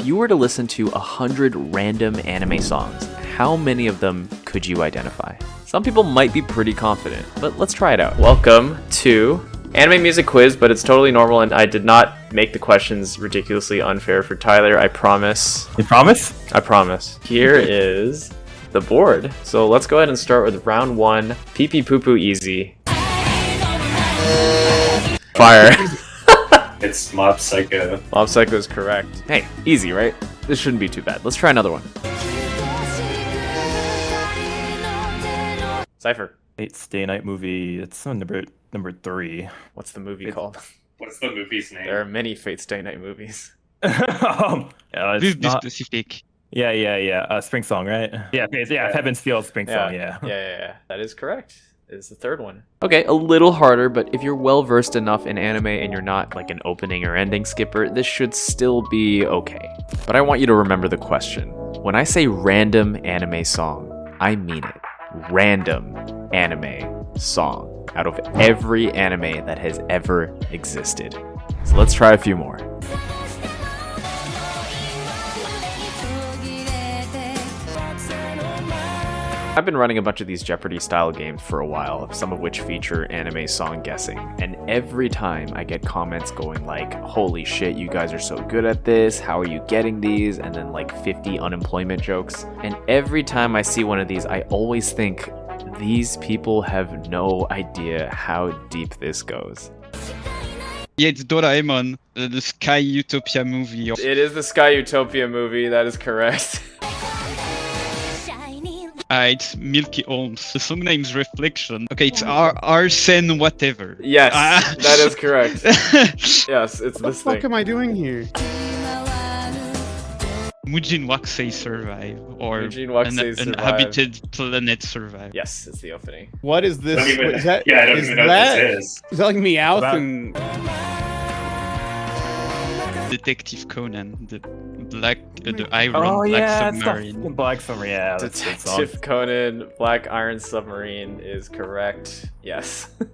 you were to listen to 100 random anime songs, how many of them could you identify? Some people might be pretty confident, but let's try it out. Welcome to Anime Music Quiz, but it's totally normal, and I did not make the questions ridiculously unfair for Tyler, I promise. You promise? I promise. Here is the board. So let's go ahead and start with round 1. Pee pee poo poo easy. Fire. It's Mob Psycho. Mob Psycho is correct. Hey, easy, right? This shouldn't be too bad. Let's try another one. Cipher. Fate's Day Night movie. It's number 3. What's the movie called? What's the movie's name? There are many Fate's Day Night movies. Yeah, This it's not... specific. Yeah. Spring Song, right? Yeah. Heaven's Feel Spring Song. Yeah. That is correct. Is the third one. Okay, a little harder, but if you're well versed enough in anime and you're not like an opening or ending skipper, this should still be okay. But I want you to remember the question. When I say random anime song, I mean it. Random anime song out of every anime that has ever existed. So let's try a few more. I've been running a bunch of these Jeopardy style games for a while, some of which feature anime song guessing, and every time I get comments going like, holy shit, you guys are so good at this, how are you getting these, and then like 50 unemployment jokes. And every time I see one of these, I always think, these people have no idea how deep this goes. Yeah, it's Doraemon, the Sky Utopia movie. It is the Sky Utopia movie, that is correct. It's Milky Holmes. The song name's Reflection. Okay, it's Arsene whatever. Yes, that is correct. Yes, it's this thing. What the fuck am I doing here? Mujin Waksei Survive, or Mujin Waksei an Survive. Inhabited Planet Survive. Yes, it's the opening. What is this? I don't even, Is that, yeah, I don't is even know that, what this is. Is that like Meowth About- and... Detective Conan, the Iron Black Submarine. Black Submarine. Yeah, that's a good song. Detective Conan, Black Iron Submarine is correct. Yes. God,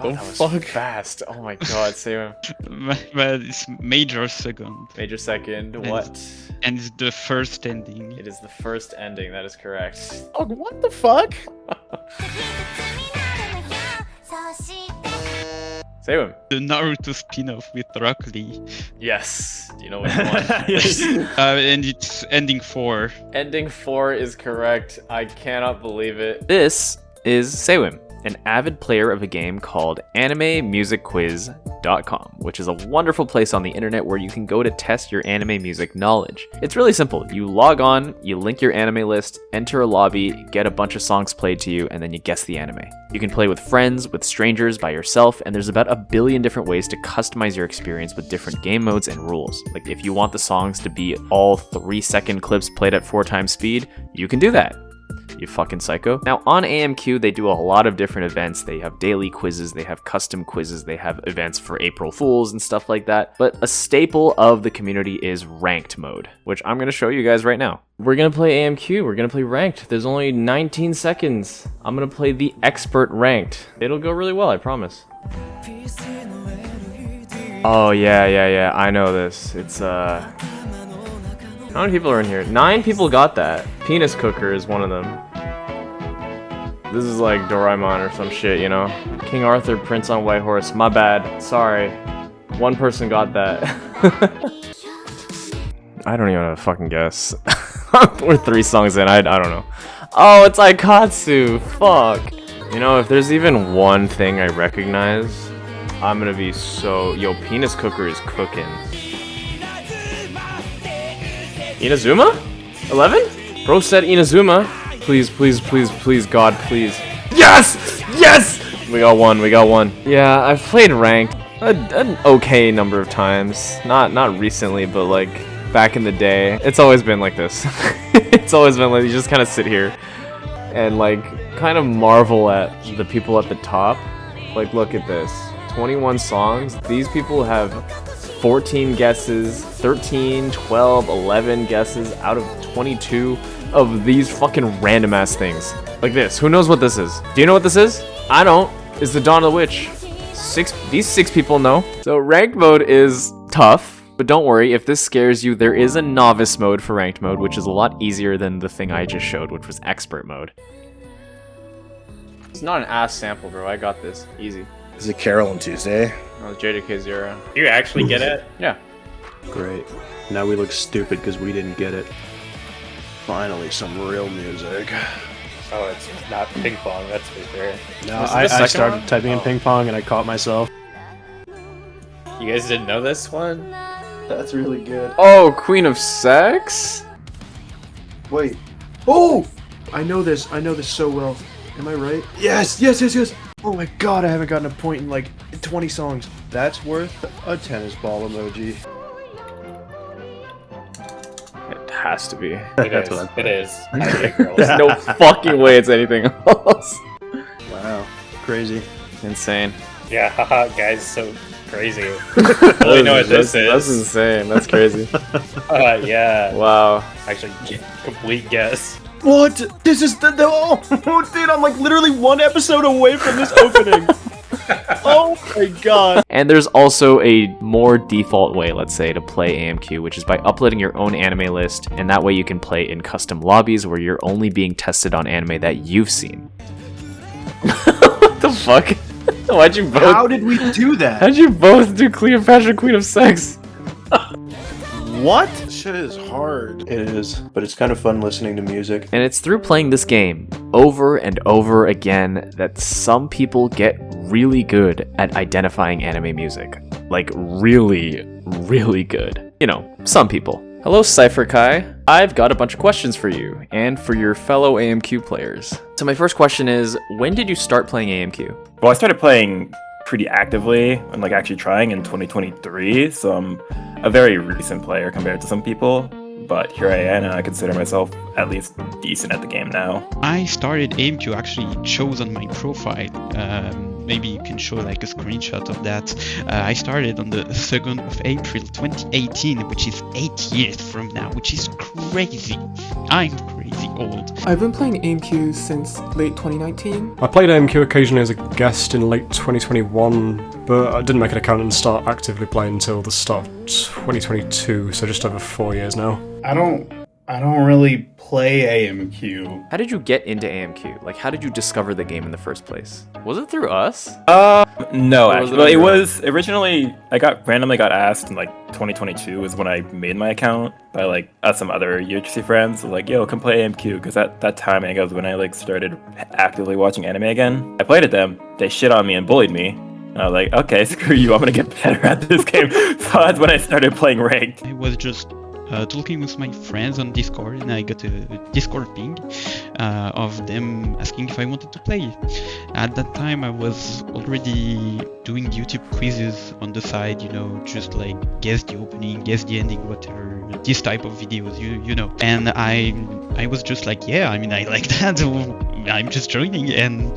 that was fast. Oh my god, save him. But it's Major Second. Major second, And what? And it's the first ending. It is the first ending, that is correct. Oh, what the fuck? Save him. The Naruto spin-off with Rock Lee. Yes. Do you know which one? Yes. And it's ending 4. Ending 4 is correct. I cannot believe it. This is Sewim, an avid player of a game called AnimeMusicQuiz.com, which is a wonderful place on the internet where you can go to test your anime music knowledge. It's really simple. You log on, you link your anime list, enter a lobby, get a bunch of songs played to you, and then you guess the anime. You can play with friends, with strangers, by yourself, and there's about 1 billion different ways to customize your experience with different game modes and rules. Like if you want the songs to be all 3-second clips played at 4 times speed, you can do that. You fucking psycho. Now on AMQ, they do a lot of different events. They have daily quizzes, they have custom quizzes, they have events for April Fools and stuff like that. But a staple of the community is ranked mode, which I'm gonna show you guys right now. We're gonna play AMQ, we're gonna play ranked. There's only 19 seconds. I'm gonna play the expert ranked. It'll go really well, I promise. Oh yeah, I know this. It's How many people are in here? 9 people got that. Penis Cooker is one of them. This is like Doraemon or some shit, you know? King Arthur, Prince on White Horse. My bad. Sorry. 1 person got that. I don't even have a fucking guess. We're 3 songs in. I don't know. Oh, it's Aikatsu. Fuck. You know, if there's even one thing I recognize, I'm gonna be so... Yo, Penis Cooker is cooking. Inazuma? 11? Bro said Inazuma. Please, God, please. Yes! Yes! We got one. Yeah, I've played ranked an okay number of times. Not recently, but like back in the day. It's always been like this. It's always been like you just kind of sit here and like kind of marvel at the people at the top. Like, look at this. 21 songs. These people have 14 guesses, 13, 12, 11 guesses out of 22 of these fucking random ass things. Like this. Who knows what this is? Do you know what this is? I don't. It's the Dawn of the Witch. These 6 people know. So ranked mode is tough, but don't worry, if this scares you, there is a novice mode for ranked mode, which is a lot easier than the thing I just showed, which was expert mode. It's not an ass sample, bro. I got this. Easy. Is it Carol on Tuesday? Oh, JDK0. You actually get it? Yeah. Great. Now we look stupid because we didn't get it. Finally, some real music. Oh, it's not ping pong, that's for sure. No, Was it the I second started one? typing in Oh. ping pong and I caught myself. You guys didn't know this one? That's really good. Oh, Queen of Sex? Wait. Oh! I know this so well. Am I right? Yes, yes, yes, yes! Oh my god, I haven't gotten a point in like 20 songs. That's worth a tennis ball emoji. It has to be. It is. It is. I hate girls. There's no fucking way it's anything else. Wow. Crazy. Insane. Yeah, haha, guys, so crazy. I really know what this That's is. insane. That's crazy. Yeah. Wow. Actually, complete guess. What? This is the oh, dude, I'm like literally one episode away from this opening. Oh my god. And there's also a more default way, let's say, to play AMQ, which is by uploading your own anime list, and that way you can play in custom lobbies where you're only being tested on anime that you've seen. What the fuck? Why'd you both? How did we do that? How'd you both do Cleopatra Queen of Sex? What? Shit is hard. It is, but it's kind of fun listening to music. And it's through playing this game over and over again that some people get really good at identifying anime music. Like really, really good. You know, some people. Hello Cipher Kai. I've got a bunch of questions for you and for your fellow AMQ players. So my first question is, when did you start playing AMQ? Well, I started playing pretty actively and like actually trying in 2023, so I'm a very recent player compared to some people, but here I am and I consider myself at least decent at the game now. I started AMQ actually shows on my profile. Maybe you can show like a screenshot of that. I started on the 2nd of April 2018, which is 8 years from now, which is crazy. I'm crazy old. I've been playing AMQ since late 2019. I played AMQ occasionally as a guest in late 2021, but I didn't make an account and start actively playing until the start of 2022, so just over 4 years now. I don't really play AMQ. How did you get into AMQ? Like, how did you discover the game in the first place? Was it through us? No, Or was actually. it Well, on it your was originally, I randomly got asked in like 2022 is when I made my account by like some other UFC friends. So, like, yo, come play AMQ, because at that time I think it was when I like started actively watching anime again. I played at them, they shit on me and bullied me. And I was like, okay, screw you, I'm gonna get better at this game. So that's when I started playing ranked. I was just talking with my friends on Discord, and I got a Discord ping of them asking if I wanted to play. At that time, I was already doing YouTube quizzes on the side, you know, just like guess the opening, guess the ending, whatever, this type of videos, you know. And I was just like, yeah, I mean, I like that, so I'm just joining, and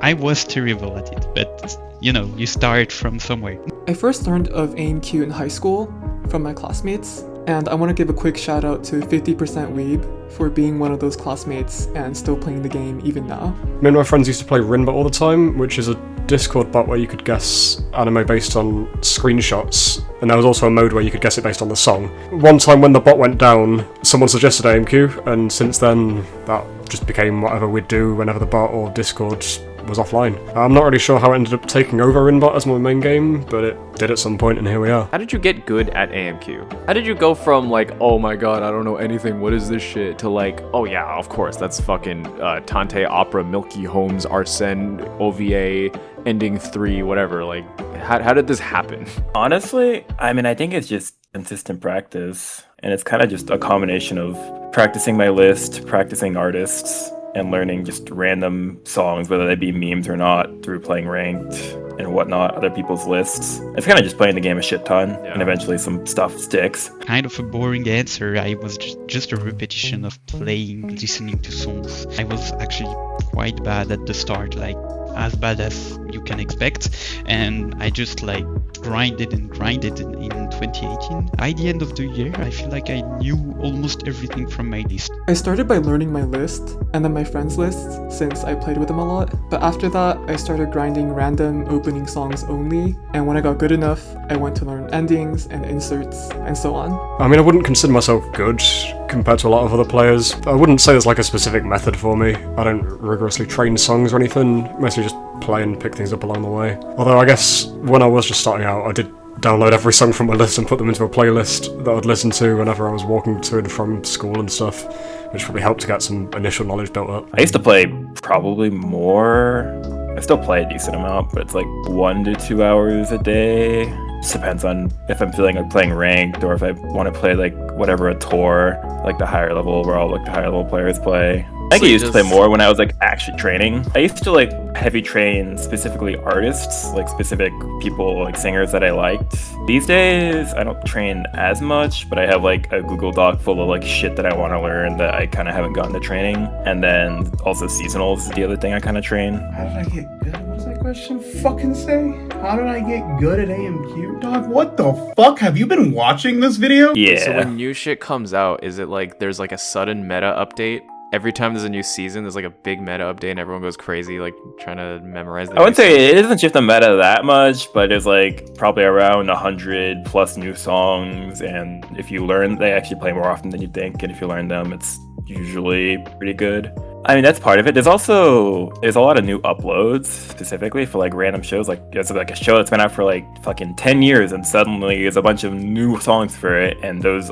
I was terrible at it, but you know, you start from somewhere. I first learned of AMQ in high school from my classmates, and I want to give a quick shout out to 50% Weeb for being one of those classmates and still playing the game even now. Me and my friends used to play Rinbot all the time, which is a Discord bot where you could guess anime based on screenshots, and there was also a mode where you could guess it based on the song. One time when the bot went down, someone suggested AMQ, and since then that just became whatever we'd do whenever the bot or Discord was offline. I'm not really sure how it ended up taking over Rinbot as my main game, but it did at some point, and here we are. How did you get good at AMQ? How did you go from like, oh my god, I don't know anything, what is this shit, to like, oh yeah, of course, that's fucking Tante Opera, Milky Holmes, Arsene, OVA, Ending 3, whatever. Like, how did this happen? Honestly, I mean, I think it's just consistent practice, and it's kind of just a combination of practicing my list, practicing artists, and learning just random songs, whether they be memes or not, through playing ranked and whatnot, other people's lists. It's kind of just playing the game a shit ton, and eventually some stuff sticks. Kind of a boring answer. I was just a repetition of playing, listening to songs. I was actually quite bad at the start, like as bad as you can expect, and I just like grinded in 2018. By the end of the year, I feel like I knew almost everything from my list. I started by learning my list and then my friends' lists since I played with them a lot. But after that, I started grinding random opening songs only. And when I got good enough, I went to learn endings and inserts and so on. I mean, I wouldn't consider myself good compared to a lot of other players. I wouldn't say there's like a specific method for me. I don't rigorously train songs or anything, mostly just play and pick things up along the way. Although I guess when I was just starting out, I did download every song from my list and put them into a playlist that I'd listen to whenever I was walking to and from school and stuff, which probably helped to get some initial knowledge built up. I used to play probably more. I still play a decent amount, but it's like 1 to 2 hours a day. Just depends on if I'm feeling like playing ranked or if I want to play like whatever a tour, like the higher level where all like the higher level players play. I think I used to play more when I was like actually training. I used to like heavy train specifically artists, like specific people, like singers that I liked. These days, I don't train as much, but I have like a Google Doc full of like shit that I want to learn that I kind of haven't gotten to training. And then also seasonals is the other thing I kind of train. How did I get good? What does that question fucking say? How did I get good at AMQ? Dog, what the fuck? Have you been watching this video? Yeah. So when new shit comes out, is it like there's like a sudden meta update? Every time there's a new season, there's like a big meta update and everyone goes crazy, like trying to memorize the I wouldn't say it doesn't shift the meta that much, but there's like probably around 100 plus new songs, and if you learn, they actually play more often than you think, and if you learn them, it's usually pretty good. I mean, that's part of it. There's a lot of new uploads specifically for like random shows. Like there's like a show that's been out for like fucking 10 years and suddenly there's a bunch of new songs for it, and those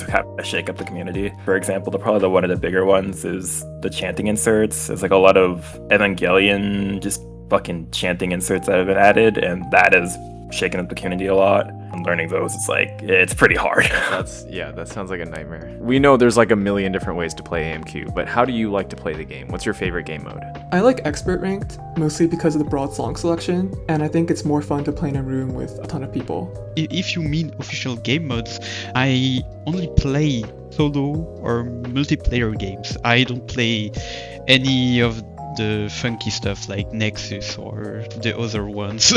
kind of shake up the community. For example, probably one of the bigger ones is the chanting inserts. There's like a lot of Evangelion just fucking chanting inserts that have been added, and that has shaken up the community a lot. And learning those, it's pretty hard. That sounds like a nightmare. We know there's like a million different ways to play AMQ, but how do you like to play the game? What's your favorite game mode? I like expert ranked, mostly because of the broad song selection, and I think it's more fun to play in a room with a ton of people. If you mean official game modes, I only play solo or multiplayer games. I don't play any of the funky stuff like Nexus or the other ones.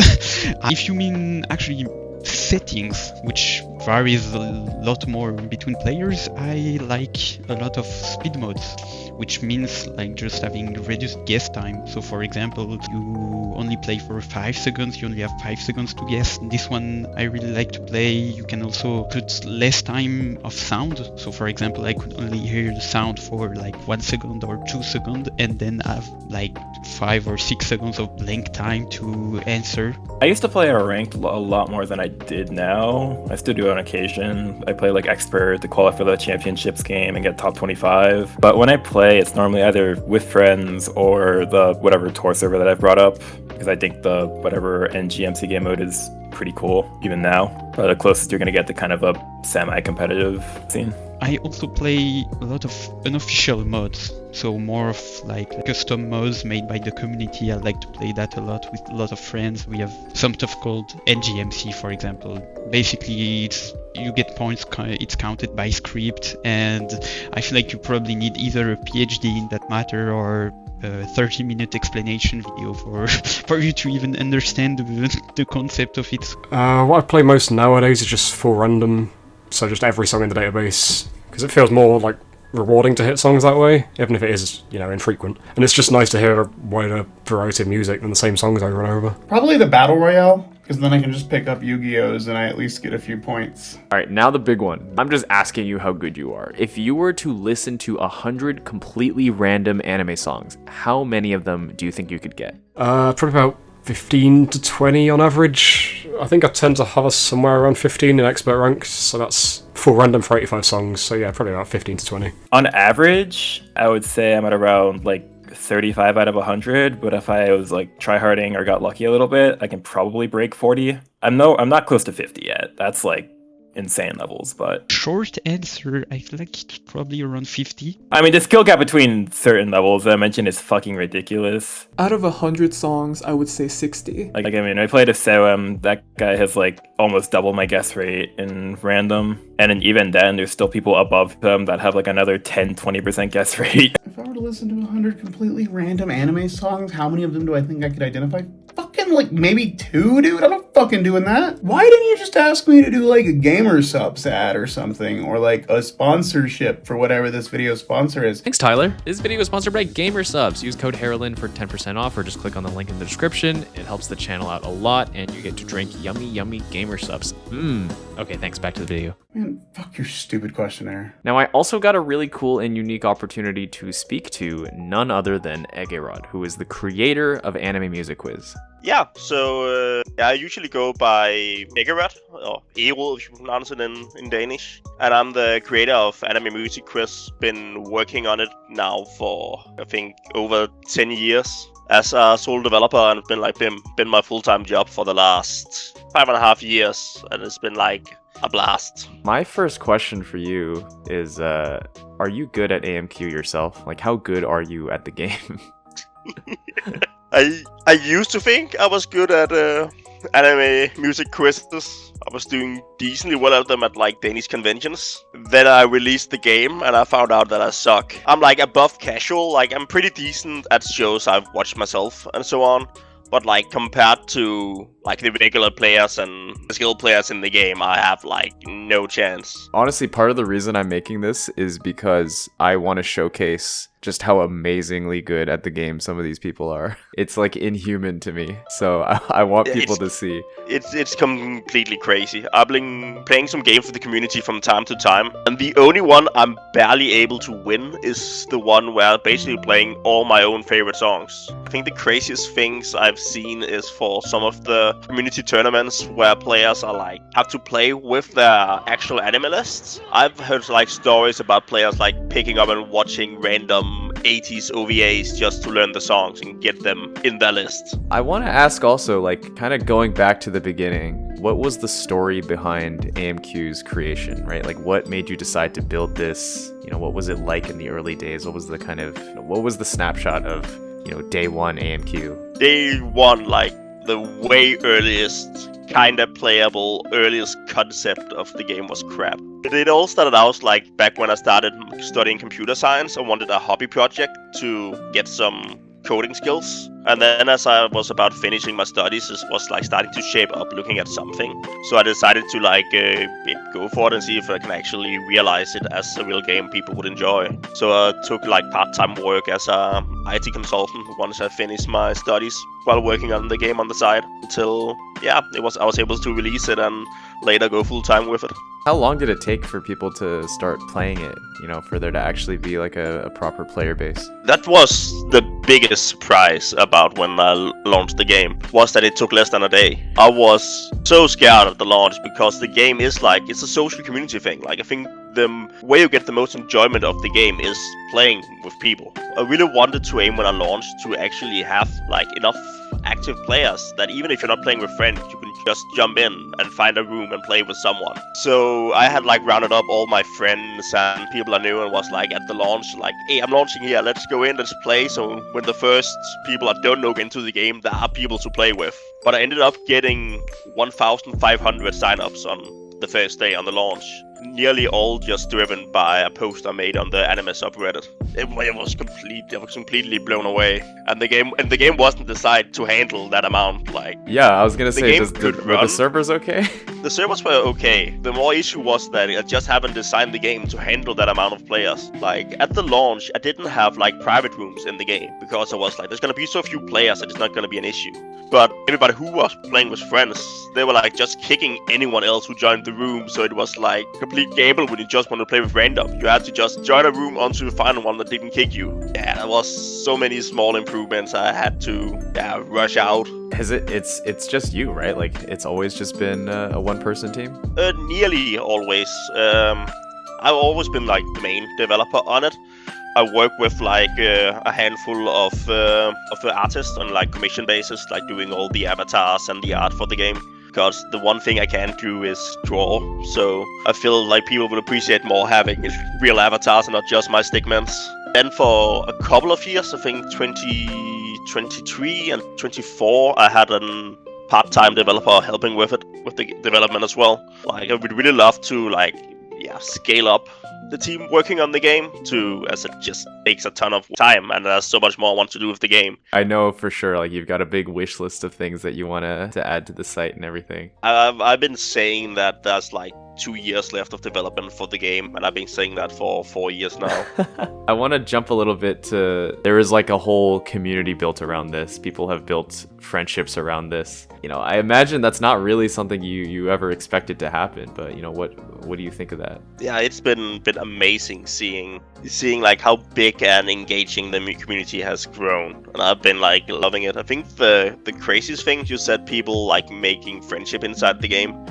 If you mean actually settings, which varies a lot more between players, I like a lot of speed modes, which means like just having reduced guess time. So for example, you only play for 5 seconds, you only have 5 seconds to guess. This one I really like to play. You can also put less time of sound. So for example, I could only hear the sound for like 1 second or 2 seconds and then have like 5 or 6 seconds of blank time to answer. I used to play a ranked a lot more than I did now. I still do it on occasion. I play like expert to qualify for the championships game and get top 25. But when I play, it's normally either with friends or the whatever tour server that I've brought up, because I think the whatever NGMC game mode is pretty cool even now. Probably the closest you're gonna get to kind of a semi-competitive scene. I also play a lot of unofficial modes, so more of like custom modes made by the community. I like to play that a lot with a lot of friends. We have some stuff called NGMC, for example. Basically, you get points, it's counted by script, and I feel like you probably need either a PhD in that matter or a 30-minute explanation video for you to even understand the concept of it. What I play most nowadays is just full random. So just every song in the database, because it feels more like rewarding to hit songs that way, even if it is, infrequent. And it's just nice to hear a wider variety of music than the same songs over and over. Probably the Battle Royale, because then I can just pick up Yu-Gi-Ohs and I at least get a few points. All right, now the big one. I'm just asking you how good you are. If you were to listen to 100 completely random anime songs, how many of them do you think you could get? Probably about 15 to 20 on average. I think I tend to hover somewhere around 15 in expert ranks, so that's full random for 85 songs, so yeah, probably about 15 to 20. On average, I would say I'm at around like 35 out of 100, but if I was like tryharding or got lucky a little bit, I can probably break 40. I'm not close to 50 yet. That's like insane levels, but short answer, I feel like it's probably around 50. I mean, the skill gap between certain levels that I mentioned is fucking ridiculous. Out of 100 songs, I would say 60. Like, I mean, I played a Sewem, that guy has like almost double my guess rate in random, and then even then there's still people above him that have like another 10-20% guess rate. If I were to listen to 100 completely random anime songs, how many of them do I think I could identify? Fucking like maybe 2, dude. I'm not fucking doing that. Why didn't you just ask me to do like a gamer subs ad or something, or like a sponsorship for whatever this video sponsor is? Thanks, Tyler. This video is sponsored by Gamer Subs. Use code Heralen for 10% off, or just click on the link in the description. It helps the channel out a lot, and you get to drink yummy, yummy Gamer Subs. Okay, thanks. Back to the video. Man, fuck your stupid questionnaire. Now, I also got a really cool and unique opportunity to speak to none other than Eggerod, who is the creator of Anime Music Quiz. Yeah, so I usually go by Megeret, or Erod if you pronounce it in Danish. And I'm the creator of Anime Music Quiz. Been working on it now for, I think, over 10 years as a sole developer, and it's been my full-time job for the last 5.5 years, and it's been like a blast. My first question for you is, are you good at AMQ yourself? Like, how good are you at the game? I used to think I was good at anime music quizzes. I was doing decently well at them at like Danish conventions. Then I released the game and I found out that I suck. I'm like above casual, like I'm pretty decent at shows I've watched myself and so on. But like compared to like the regular players and the skilled players in the game, I have like no chance. Honestly, part of the reason I'm making this is because I want to showcase just how amazingly good at the game some of these people are. It's like inhuman to me, so I want people to see. It's completely crazy. I've been playing some games with the community from time to time, and the only one I'm barely able to win is the one where I'm basically playing all my own favorite songs. I think the craziest things I've seen is for some of the community tournaments where players are like have to play with their actual anime lists. I've heard like stories about players like picking up and watching random 80s OVAs just to learn the songs and get them in their list. I want to ask also, like, kind of going back to the beginning, what was the story behind AMQ's creation, right? Like, what made you decide to build this? You know, what was it like in the early days? What was the snapshot of, day one AMQ? Day one, like, the way earliest kind of playable earliest concept of the game was crap. It all started out like back when I started studying computer science. I wanted a hobby project to get some coding skills, and then as I was about finishing my studies, it was like starting to shape up looking at something. So I decided to like go for it and see if I can actually realize it as a real game people would enjoy. So I took like part-time work as a IT consultant once I finished my studies while working on the game on the side until I was able to release it and later go full-time with it. How long did it take for people to start playing it, for there to actually be like a proper player base? That was the biggest surprise about when I launched the game, was that it took less than a day. I was so scared at the launch because the game is like, it's a social community thing. Like, I think the way you get the most enjoyment of the game is playing with people. I really wanted to aim when I launched to actually have like enough active players that even if you're not playing with friends, you can just jump in and find a room and play with someone. So I had like rounded up all my friends and people I knew and was like at the launch like, hey, I'm launching here, let's go in, let's play. So when the first people I don't know get into the game, there are people to play with. But I ended up getting 1,500 signups on the first day on the launch. Nearly all just driven by a post I made on the anime subreddit. I was completely blown away, and the game wasn't designed to handle that amount. Like, yeah, I was gonna say, were the servers okay? The servers were okay. The more issue was that I just haven't designed the game to handle that amount of players. Like at the launch, I didn't have like private rooms in the game because I was like, there's gonna be so few players that it's not gonna be an issue. But everybody who was playing with friends, they were like just kicking anyone else who joined the room. So it was like complete gamble when you just want to play with random. You had to just join a room until you find one that didn't kick you. Yeah, there was so many small improvements I had to rush out. It's just you, right? Like it's always just been a one-person team? Nearly always. I've always been like the main developer on it. I work with like a handful of artists on like commission basis, like doing all the avatars and the art for the game. Because the one thing I can't do is draw, so I feel like people will appreciate more having real avatars and not just my stickmans. Then for a couple of years, I think 2023 and 24, I had a part-time developer helping with the development as well. Like I would really love to like scale up the team working on the game as it just takes a ton of time and there's so much more I want to do with the game. I know for sure, like, you've got a big wish list of things that you want to add to the site and everything. I've been saying that there's like 2 years left of development for the game, and I've been saying that for 4 years now. I want to jump a little bit to, there is like a whole community built around this. People have built friendships around this. You know, I imagine that's not really something you ever expected to happen, but you know, what do you think of that? Yeah, it's been amazing seeing like how big and engaging the community has grown, and I've been like loving it. I think the craziest thing you said, people like making friendship inside the game.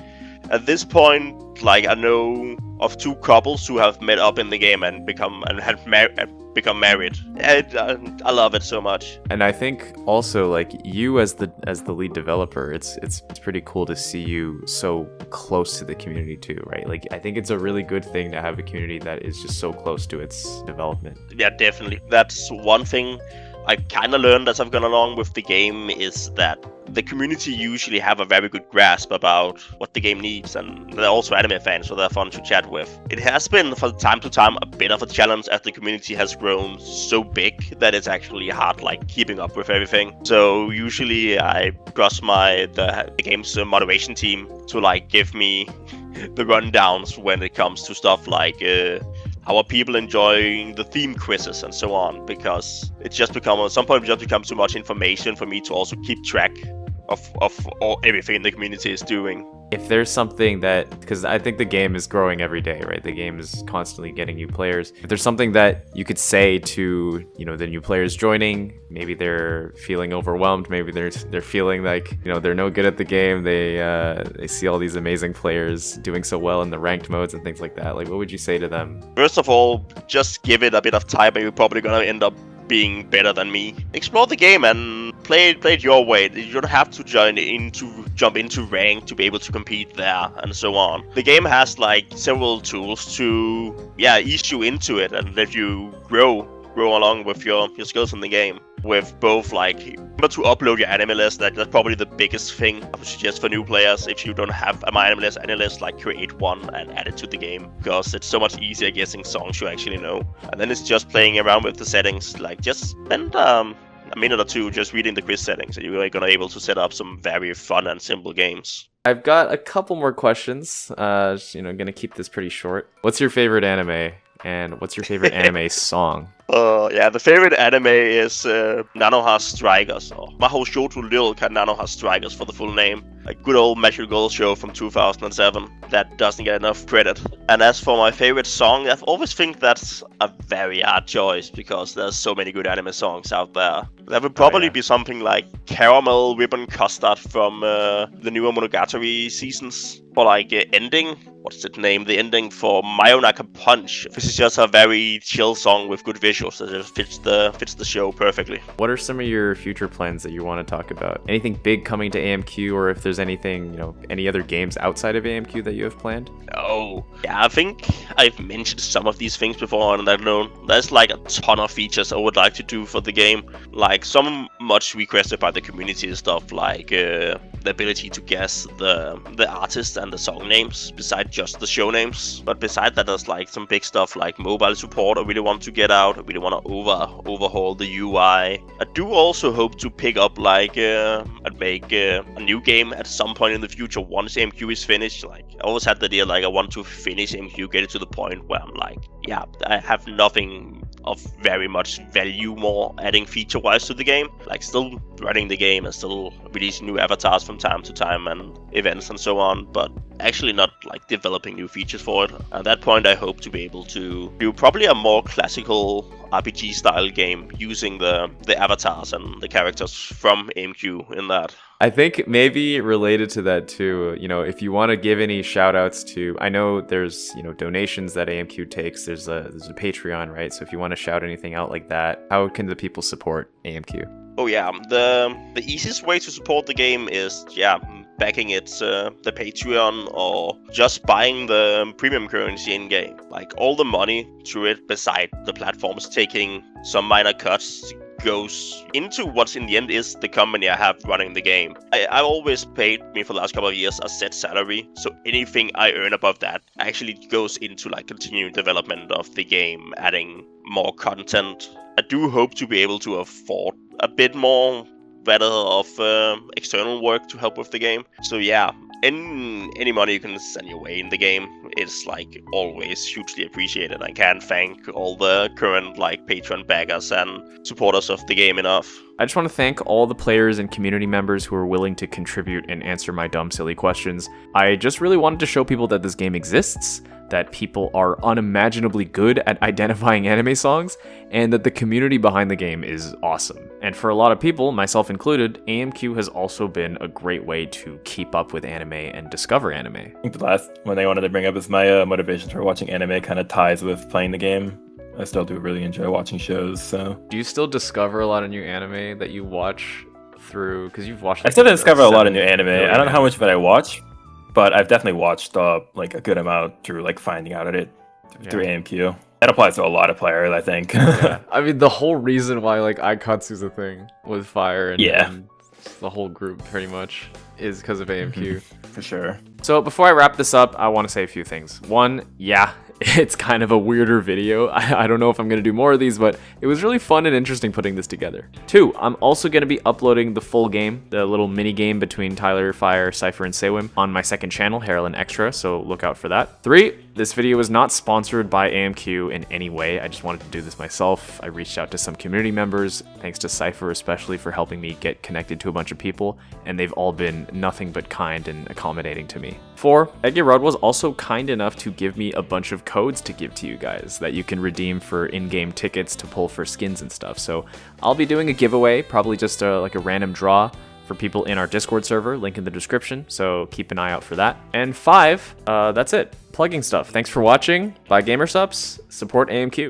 At this point, like, I know of 2 couples who have met up in the game and become married. I love it so much. And I think also, like, you as the lead developer, it's pretty cool to see you so close to the community too, right? Like, I think it's a really good thing to have a community that is just so close to its development. Yeah, definitely. That's one thing I kind of learned as I've gone along with the game, is that the community usually have a very good grasp about what the game needs, and they're also anime fans, so they're fun to chat with. It has been, from time to time, a bit of a challenge as the community has grown so big that it's actually hard, like, keeping up with everything. So usually I trust the game's moderation team to, like, give me the rundowns when it comes to stuff like how are people enjoying the theme quizzes and so on, because it's just at some point it just becomes too much information for me to also keep track of everything the community is doing. If there's something that, because I think the game is growing every day, right? The game is constantly getting new players. If there's something that you could say to, you know, the new players joining, maybe they're feeling overwhelmed, maybe they're feeling like, you know, they're no good at the game. They see all these amazing players doing so well in the ranked modes and things like that. Like, what would you say to them? First of all, just give it a bit of time and you're probably gonna end up being better than me. Explore the game and play it your way. You don't have to jump into rank to be able to compete there and so on. The game has like several tools to ease you into it and let you grow along with your skills in the game. With both, like, remember to upload your anime list. That's probably the biggest thing I would suggest for new players. If you don't have a My Anime List anime list, like, create one and add it to the game, because it's so much easier guessing songs you actually know. And then it's just playing around with the settings. Like, just spend a minute or two just reading the quiz settings, and you're gonna be able to set up some very fun and simple games. I've got a couple more questions. Gonna keep this pretty short. What's your favorite anime? And what's your favorite anime song? The favorite anime is Nanoha Strikers, or Mahou Shoutou Rilka Nanoha Strikers for the full name. A good old Magical Girl show from 2007 that doesn't get enough credit. And as for my favorite song, I've always think that's a very hard choice because there's so many good anime songs out there. That would probably be something like Caramel Ribbon Custard from the newer Monogatari seasons. For like ending, what's its name? The ending for Mayonaka Punch. This is just a very chill song with good visuals that just fits the show perfectly. What are some of your future plans that you want to talk about? Anything big coming to AMQ, or if there's anything, any other games outside of AMQ that you have planned? Oh, yeah, I think I've mentioned some of these things before, and I know there's like a ton of features I would like to do for the game. Like some much requested by the community stuff, like the ability to guess the artist and the song names beside just the show names. But beside that, there's like some big stuff like mobile support I really want to get out. I really want to overhaul the UI. I do also hope to pick up like and make a new game at some point in the future once AMQ is finished. Like I always had the idea like I want to finish AMQ, get it to the point where I'm like, yeah, I have nothing of very much value more adding feature-wise to the game. Like still running the game and still releasing new avatars from time to time and events and so on, but actually not like developing new features for it. At that point I hope to be able to do probably a more classical RPG style game using the avatars and the characters from AMQ in that. I think maybe related to that too, if you want to give any shout outs to, I know there's, donations that AMQ takes, there's a Patreon, right? So if you want to shout anything out like that, how can the people support AMQ? Oh yeah, the easiest way to support the game is, backing it, the Patreon, or just buying the premium currency in game. Like all the money through it, beside the platforms taking some minor cuts, goes into what's in the end is the company I have running the game. I've always paid me for the last couple of years a set salary, so anything I earn above that actually goes into like continued development of the game, adding more content. I do hope to be able to afford a bit more better of external work to help with the game. So yeah, any money you can send your way in the game is like always hugely appreciated. I can't thank all the current like Patreon backers and supporters of the game enough. I just want to thank all the players and community members who are willing to contribute and answer my dumb, silly questions. I just really wanted to show people that this game exists, that people are unimaginably good at identifying anime songs, and that the community behind the game is awesome. And for a lot of people, myself included, AMQ has also been a great way to keep up with anime and discover anime. I think the last one I wanted to bring up is my motivation for watching anime kind of ties with playing the game. I still do really enjoy watching shows, so... Do you still discover a lot of new anime that you watch through... Because you've watched... I still discover a lot of new anime. I don't know how much of it I watch, but I've definitely watched like a good amount through like finding out at it through AMQ. That applies to a lot of players, I think. Yeah. I mean, the whole reason why like Aikatsu's a thing with Fire and the whole group pretty much is because of AMQ. For sure. So before I wrap this up, I want to say a few things. One, yeah, it's kind of a weirder video. I don't know if I'm going to do more of these, but it was really fun and interesting putting this together. Two, I'm also going to be uploading the full game, the little mini game between Tyler, Fire, Cipher, and Sewim on my second channel, Heralen Extra, so look out for that. Three, this video was not sponsored by AMQ in any way. I just wanted to do this myself. I reached out to some community members, thanks to Cipher especially for helping me get connected to a bunch of people, and they've all been nothing but kind and accommodating to me. 4, Eggerod was also kind enough to give me a bunch of codes to give to you guys that you can redeem for in-game tickets to pull for skins and stuff. So I'll be doing a giveaway, probably just like a random draw for people in our Discord server, link in the description, so keep an eye out for that. And 5, that's it. Plugging stuff. Thanks for watching. Buy Gamersubs. Support AMQ.